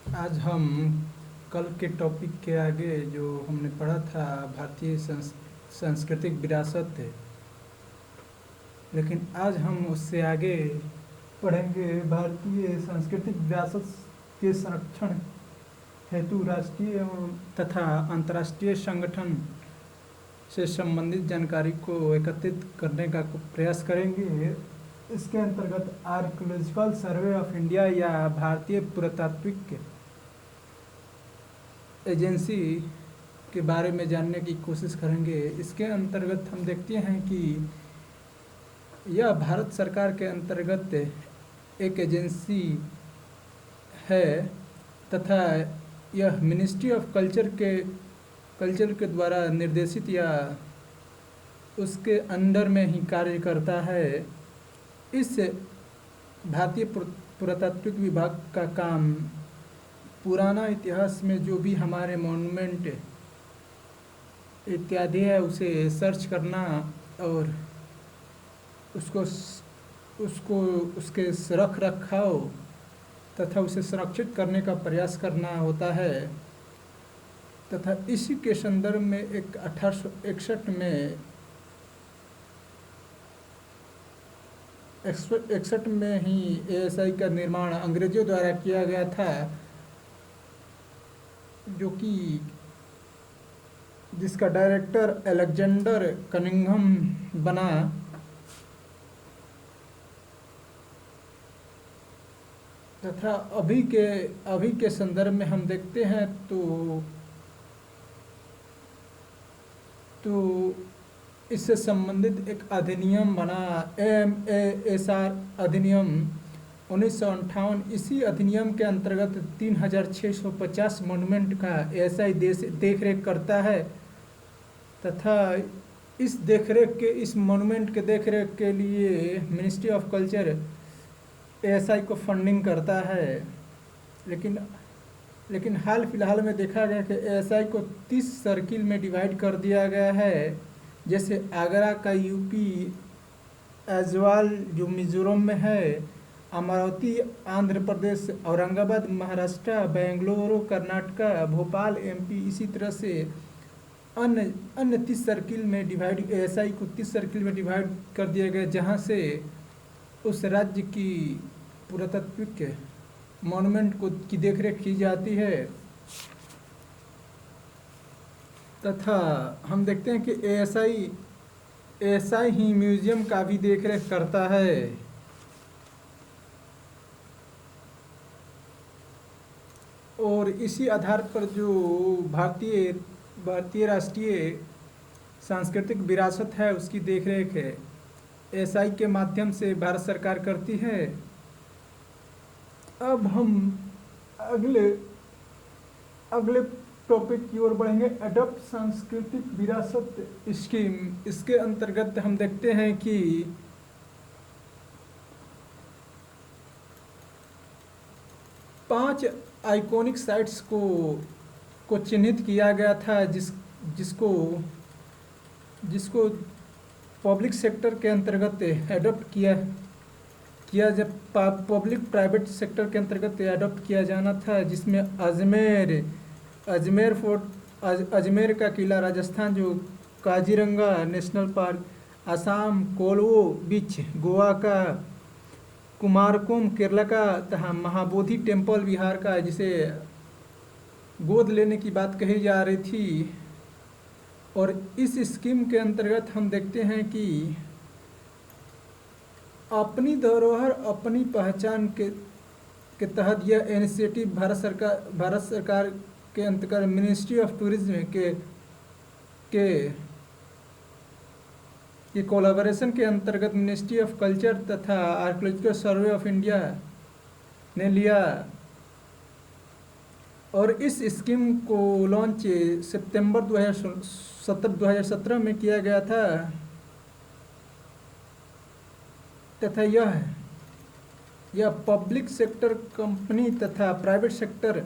आज हम कल के टॉपिक के आगे जो हमने पढ़ा था भारतीय सांस्कृतिक विरासत है, लेकिन आज हम उससे आगे पढ़ेंगे भारतीय सांस्कृतिक विरासत के संरक्षण हेतु राष्ट्रीय एवं तथा अंतर्राष्ट्रीय संगठन से संबंधित जानकारी को एकत्रित करने का प्रयास करेंगे। इसके अंतर्गत आर्कियोलॉजिकल सर्वे ऑफ इंडिया या भारतीय पुरातात्विक एजेंसी के बारे में जानने की कोशिश करेंगे। इसके अंतर्गत हम देखते हैं कि यह भारत सरकार के अंतर्गत एक एजेंसी है तथा यह मिनिस्ट्री ऑफ कल्चर के द्वारा निर्देशित या उसके अंडर में ही कार्य करता है। इस भारतीय पुरातात्विक विभाग का काम पुराना इतिहास में जो भी हमारे मॉन्यूमेंट इत्यादि है उसे सर्च करना और उसको उसके रख रखाव तथा उसे संरक्षित करने का प्रयास करना होता है। तथा इसी के संदर्भ में एक 1861 में ही एएसआई का निर्माण अंग्रेजों द्वारा किया गया था, जो कि जिसका डायरेक्टर अलेक्जेंडर कनिंघम बना। तथा अभी के संदर्भ में हम देखते हैं तो इससे संबंधित एक अधिनियम बना, MASR अधिनियम 1958। इसी अधिनियम के अंतर्गत 3650 मॉन्यूमेंट का एएसआई देख रेख करता है तथा इस मॉन्यूमेंट के देख रेख के लिए मिनिस्ट्री ऑफ कल्चर एएसआई को फंडिंग करता है। लेकिन हाल फिलहाल में देखा गया कि एएसआई को 30 सर्किल में डिवाइड कर दिया गया है। जैसे आगरा का यूपी, ऐजवाल जो मिजोरम में है, अमरावती आंध्र प्रदेश, औरंगाबाद महाराष्ट्र, बेंगलुरु कर्नाटक, भोपाल एमपी, इसी तरह से अन्य 30 सर्किल में डिवाइड एएसआई को 30 सर्किल में डिवाइड कर दिया गया, जहां से उस राज्य की पुरातात्विक मॉन्यूमेंट की देखरेख की जाती है। तथा हम देखते हैं कि एएसआई ही म्यूजियम का भी देखरेख करता है। और इसी आधार पर जो भारतीय राष्ट्रीय सांस्कृतिक विरासत है उसकी देखरेख है एएसआई के माध्यम से भारत सरकार करती है। अब हम अगले टॉपिक की ओर बढ़ेंगे, एडॉप्ट सांस्कृतिक विरासत स्कीम। इसके अंतर्गत हम देखते हैं कि 5 आइकॉनिक साइट्स को चिन्हित किया गया था, जिसको पब्लिक सेक्टर के अंतर्गत एडॉप्ट किया जब पब्लिक प्राइवेट सेक्टर के अंतर्गत एडॉप्ट किया जाना था, जिसमें अजमेर फोर्ट, अजमेर का किला राजस्थान, जो काजीरंगा नेशनल पार्क आसाम, कोलवो बीच गोवा का, कुमारकोम केरला का तथा महाबोधि टेम्पल बिहार का, जिसे गोद लेने की बात कही जा रही थी। और इस स्कीम के अंतर्गत हम देखते हैं कि अपनी धरोहर अपनी पहचान के तहत यह इनिशिएटिव भारत सरकार के अंतर्गत मिनिस्ट्री ऑफ टूरिज्म के कोलैबोरेशन के अंतर्गत मिनिस्ट्री ऑफ कल्चर तथा आर्कियोलॉजिकल सर्वे ऑफ इंडिया ने लिया। और इस स्कीम को लॉन्च सितंबर 2017 में किया गया था। तथा यह पब्लिक सेक्टर कंपनी तथा प्राइवेट सेक्टर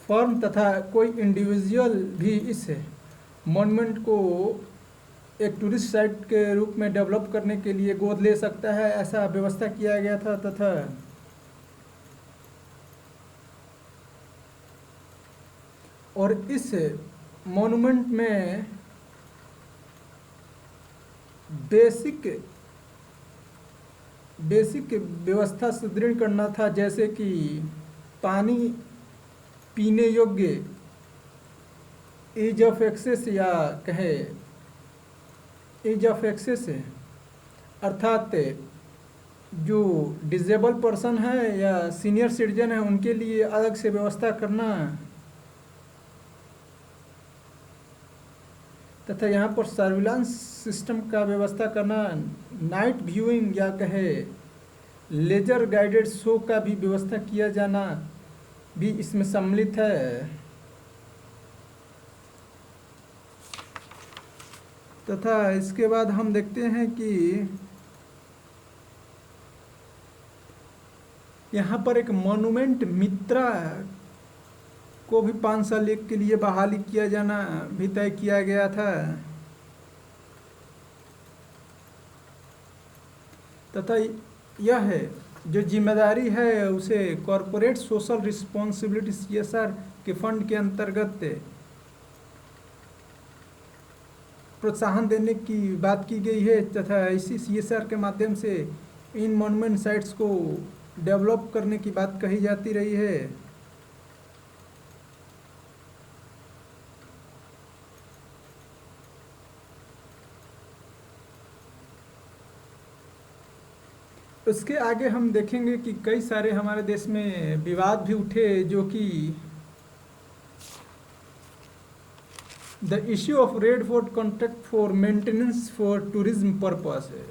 फर्म तथा कोई इंडिविजुअल भी इस मॉन्यूमेंट को एक टूरिस्ट साइट के रूप में डेवलप करने के लिए गोद ले सकता है, ऐसा व्यवस्था किया गया था। तथा और इस मॉन्यूमेंट में बेसिक बेसिक व्यवस्था सुदृढ़ करना था, जैसे कि पानी पीने योग्य, ईज ऑफ एक्सेस, या कहे ईज ऑफ एक्सेस है, अर्थात जो डिजेबल पर्सन है या सीनियर सिटीजन है उनके लिए अलग से व्यवस्था करना, तथा यहाँ पर सर्विलांस सिस्टम का व्यवस्था करना, नाइट व्यूइंग या कहे लेजर गाइडेड शो का भी व्यवस्था किया जाना भी इसमें सम्मिलित है। तथा इसके बाद हम देखते हैं कि यहाँ पर एक मॉन्यूमेंट मित्रा को भी 5 साल के लिए बहाली किया जाना भी तय किया गया था, तथा यह है जो जिम्मेदारी है उसे कॉरपोरेट सोशल रिस्पॉन्सिबिलिटी CSR के फंड के अंतर्गत प्रोत्साहन देने की बात की गई है, तथा इसी CSR के माध्यम से इन मॉन्यूमेंट साइट्स को डेवलप करने की बात कही जाती रही है। उसके आगे हम देखेंगे कि कई सारे हमारे देश में विवाद भी उठे, जो कि the issue of red fort contract for maintenance for tourism purpose है।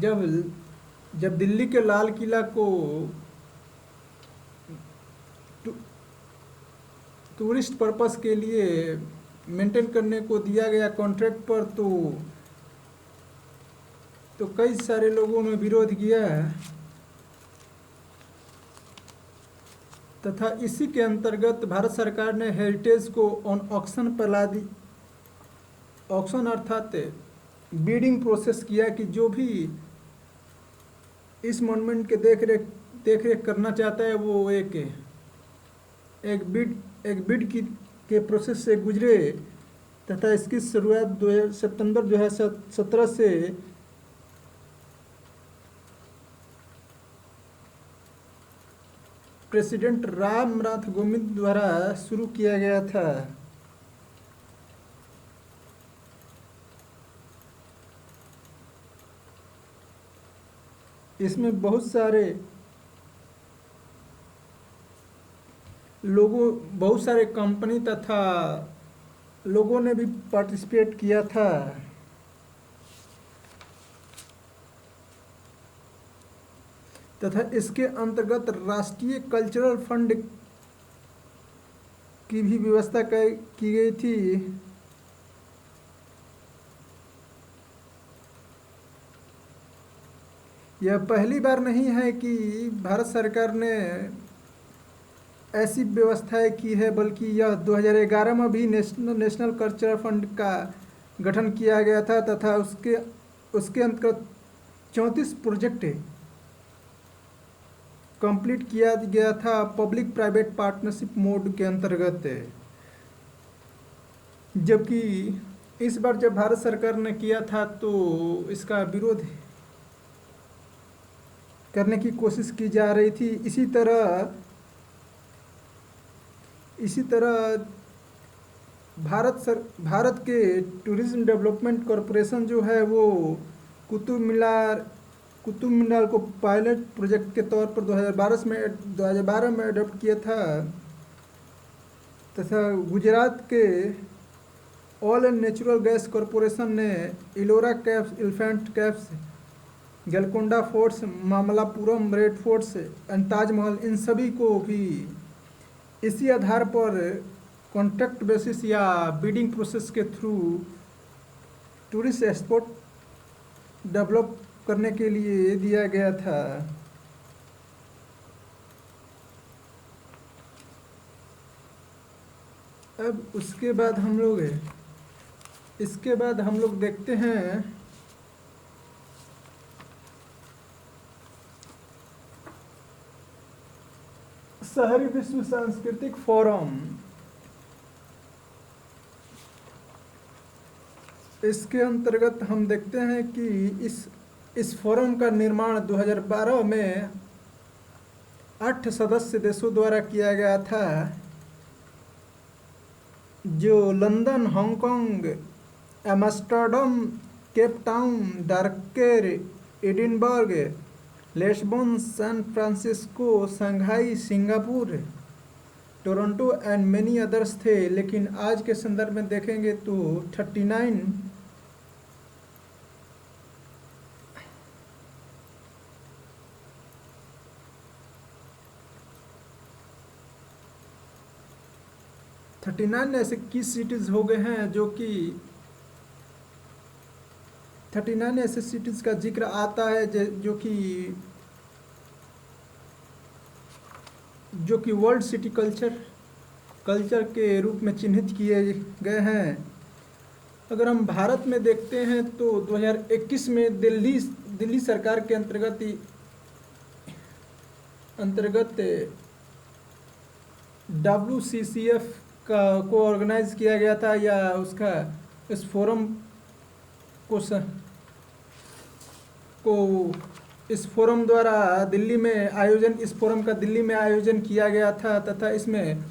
जब दिल्ली के लाल किला को टूरिस्ट पर्पस के लिए मेंटेन करने को दिया गया कॉन्ट्रैक्ट पर, तो कई सारे लोगों ने विरोध किया, तथा इसी के अंतर्गत भारत सरकार ने हेरिटेज को ऑन ऑक्शन पर ला दी। ऑक्शन अर्थात बीडिंग प्रोसेस किया कि जो भी इस मॉन्यूमेंट के देख रेख करना चाहता है वो एक बिड के प्रोसेस से गुजरे, तथा इसकी शुरुआत सितंबर 2017 से प्रेसिडेंट रामनाथ कोविंद द्वारा शुरू किया गया था। इसमें बहुत सारे कंपनी तथा लोगों ने भी पार्टिसिपेट किया था। तथा इसके अंतर्गत राष्ट्रीय कल्चरल फंड की भी व्यवस्था की गई थी। यह पहली बार नहीं है कि भारत सरकार ने ऐसी व्यवस्थाएं की है, बल्कि यह 2011 में भी नेशनल कल्चरल फंड का गठन किया गया था, तथा उसके अंतर्गत 34 प्रोजेक्ट कंप्लीट किया गया था पब्लिक प्राइवेट पार्टनरशिप मोड के अंतर्गत। जबकि इस बार जब भारत सरकार ने किया था तो इसका विरोध करने की कोशिश की जा रही थी। इसी तरह भारत के टूरिज्म डेवलपमेंट कॉरपोरेशन जो है वो कुतुब मीनार को पायलट प्रोजेक्ट के तौर पर 2012 में अडॉप्ट किया था, तथा गुजरात के oil and natural gas corporation ने Ellora caves, elephant caves, Golconda forts, Mamallapuram red forts and Taj Mahal, इन सभी को भी इसी आधार पर कॉन्ट्रैक्ट बेसिस या बिडिंग प्रोसेस के थ्रू टूरिस्ट स्पॉट डेवलप करने के लिए दिया गया था। अब इसके बाद हम लोग देखते हैं शहरी विश्व सांस्कृतिक फोरम, इसके अंतर्गत हम देखते हैं कि इस फोरम का निर्माण 2012 में 8 सदस्य देशों द्वारा किया गया था, जो London, Hong Kong, Amsterdam, Cape Town, Dakar, Edinburgh, Lisbon, San Francisco, Shanghai, Singapore, Toronto and many others थे। लेकिन आज के संदर्भ में देखेंगे तो 39 ऐसे की सिटीज़ हो गए हैं, जो कि 39 ऐसे सिटीज़ का जिक्र आता है जो कि वर्ल्ड सिटी कल्चर के रूप में चिन्हित किए गए हैं। अगर हम भारत में देखते हैं तो 2021 में दिल्ली सरकार के अंतर्गत WCCF को ऑर्गेनाइज किया गया था, या इस फोरम को इस फोरम द्वारा इस फोरम का दिल्ली में आयोजन किया गया था, तथा इसमें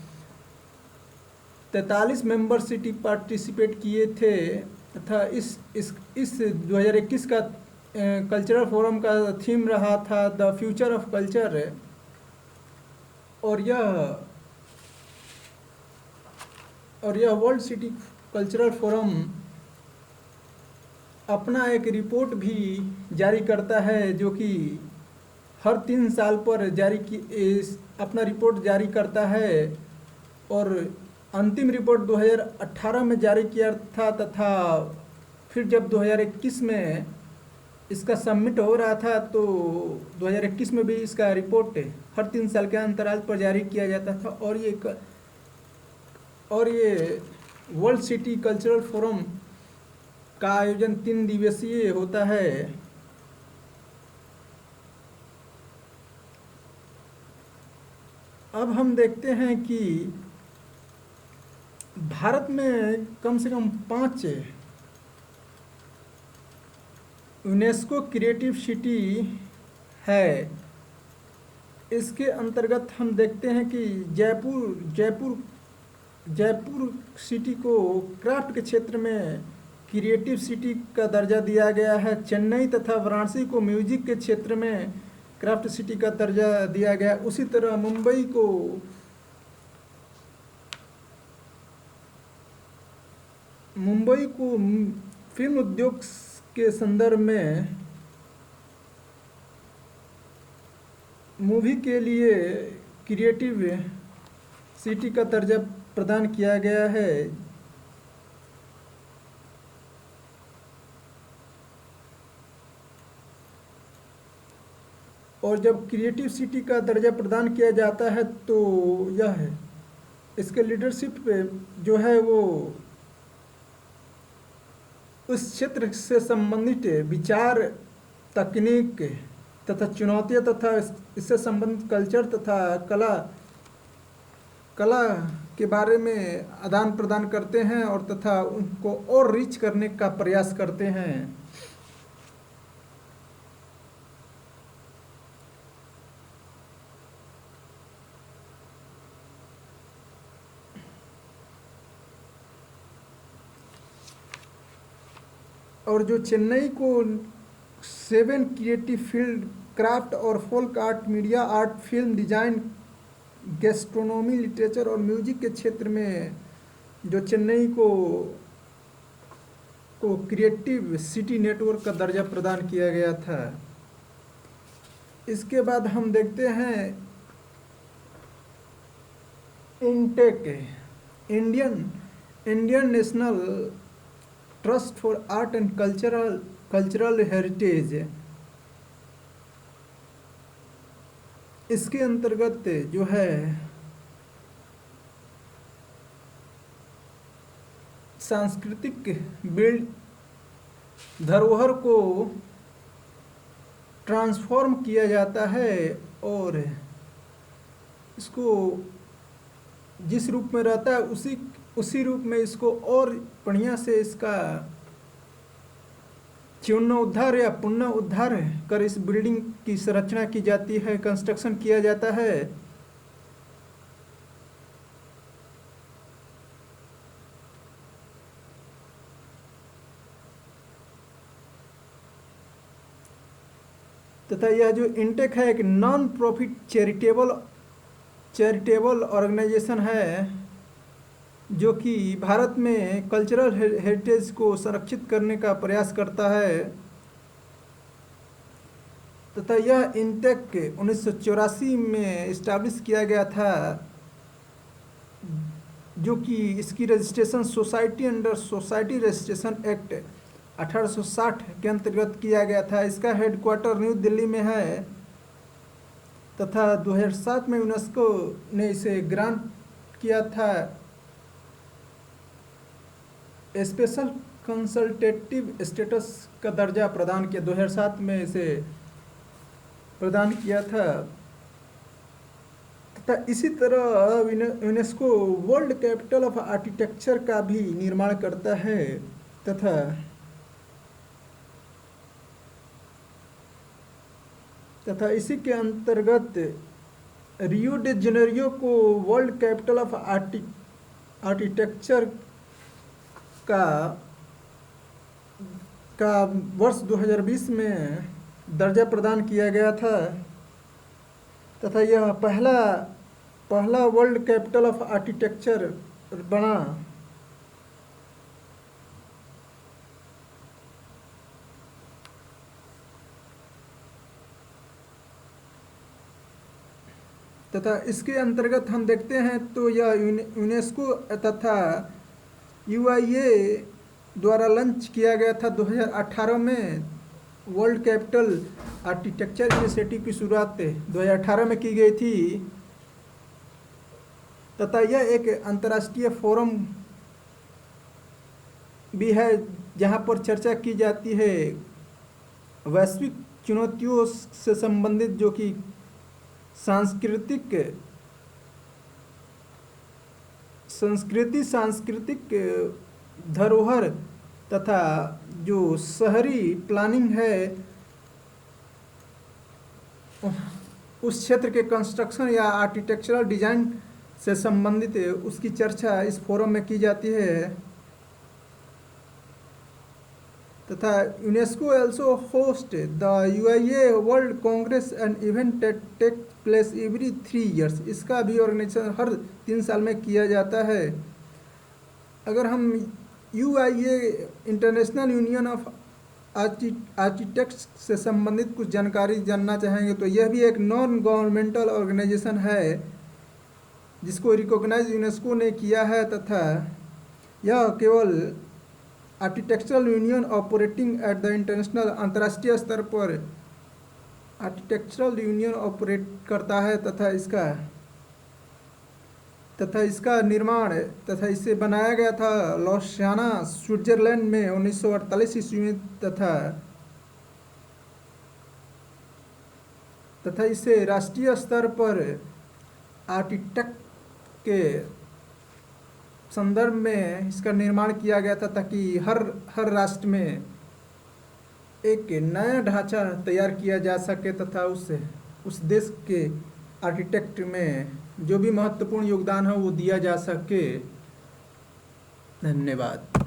43 मेंबर सिटी पार्टिसिपेट किए थे। तथा इस 2021 का कल्चरल फोरम का थीम रहा था द फ्यूचर ऑफ कल्चर, और यह वर्ल्ड सिटी कल्चरल फोरम अपना एक रिपोर्ट भी जारी करता है, जो कि हर 3 साल पर अपना रिपोर्ट जारी करता है, और अंतिम रिपोर्ट 2018 में जारी किया था, तथा फिर जब 2021 में इसका सबमिट हो रहा था तो 2021 में भी इसका रिपोर्ट हर 3 साल के अंतराल पर जारी किया जाता था। और ये वर्ल्ड सिटी कल्चरल फोरम का आयोजन 3 दिवसीय होता है। अब हम देखते हैं कि भारत में कम से कम 5 यूनेस्को क्रिएटिव सिटी है। इसके अंतर्गत हम देखते हैं कि जयपुर सिटी को क्राफ्ट के क्षेत्र में क्रिएटिव सिटी का दर्जा दिया गया है। चेन्नई तथा वाराणसी को म्यूजिक के क्षेत्र में क्राफ्ट सिटी का दर्जा दिया गया। उसी तरह मुंबई को फिल्म उद्योग के संदर्भ में मूवी के लिए क्रिएटिव सिटी का दर्जा प्रदान किया गया है। और जब क्रिएटिव सिटी का दर्जा प्रदान किया जाता है तो इसके लीडरशिप पे जो है वो उस क्षेत्र से संबंधित विचार, तकनीक तथा चुनौतियाँ तथा इससे संबंधित कल्चर तथा कला के बारे में आदान प्रदान करते हैं, और तथा उनको और रिच करने का प्रयास करते हैं। और जो चेन्नई को 7 क्रिएटिव फील्ड, क्राफ्ट और folk art, media art, film design, gastronomy, literature और म्यूजिक के क्षेत्र में जो चेन्नई को क्रिएटिव सिटी नेटवर्क का दर्जा प्रदान किया गया था। इसके बाद हम देखते हैं intake, Indian national trust for art and cultural heritage. इसके अंतर्गत जो है सांस्कृतिक धरोहर को ट्रांसफॉर्म किया जाता है, और इसको जिस रूप में रहता है उसी रूप में इसको और बढ़िया से इसका जीर्णोद्धार या पुनरुद्धार कर इस बिल्डिंग की संरचना की जाती है, कंस्ट्रक्शन किया जाता है। तथा यह जो इंटेक है एक नॉन प्रॉफिट चैरिटेबल ऑर्गेनाइजेशन है जो कि भारत में कल्चरल हेरिटेज को संरक्षित करने का प्रयास करता है। तथा यह इंटेक 1984 में इस्टेब्लिश किया गया था, जो कि इसकी registration society under society registration act 1860 के अंतर्गत किया गया था। इसका हेडक्वार्टर न्यू दिल्ली में है तथा 2007 में यूनेस्को ने इसे ग्रांट किया था स्पेशल कंसल्टेटिव स्टेटस का दर्जा प्रदान किया, 2007 में इसे प्रदान किया था। तथा इसी तरह UNESCO world capital of architecture का भी निर्माण करता है तथा इसी के अंतर्गत रियो डे जेनेरियो को वर्ल्ड कैपिटल ऑफ आर्किटेक्चर का वर्ष 2020 में दर्जा प्रदान किया गया था तथा यह पहला वर्ल्ड कैपिटल ऑफ आर्किटेक्चर बना। तथा इसके अंतर्गत हम देखते हैं तो यह यूनेस्को तथा यूआईए द्वारा लॉन्च किया गया था 2018 में। वर्ल्ड कैपिटल आर्किटेक्चर इनिशिएटिव की शुरुआत 2018 में की गई थी तथा यह एक अंतर्राष्ट्रीय फोरम भी है जहां पर चर्चा की जाती है वैश्विक चुनौतियों से संबंधित, जो कि सांस्कृतिक धरोहर तथा जो शहरी प्लानिंग है उस क्षेत्र के कंस्ट्रक्शन या आर्किटेक्चरल डिजाइन से संबंधित उसकी चर्चा इस फोरम में की जाती है। तथा UNESCO also host the UIA world congress and event take place every 3 years। इसका भी ऑर्गेनाइजेशन हर 3 साल में किया जाता है। अगर हम UIA international union of architects से संबंधित कुछ जानकारी जानना चाहेंगे तो यह भी एक नॉन गवर्नमेंटल ऑर्गेनाइजेशन है जिसको रिकॉग्नाइज यूनेस्को ने किया है तथा यह केवल architectural union operating at the international अंतर्राष्ट्रीय स्तर पर आर्किटेक्चरल यूनियन ऑपरेट करता है तथा इसका निर्माण तथा इसे बनाया गया था लॉसियाना स्विट्जरलैंड में 1948 ईस्वी में तथा इसे राष्ट्रीय स्तर पर आर्किटेक्ट के संदर्भ में इसका निर्माण किया गया था ताकि हर राष्ट्र में एक नया ढांचा तैयार किया जा सके तथा उस देश के आर्किटेक्ट में जो भी महत्वपूर्ण योगदान है वो दिया जा सके। धन्यवाद।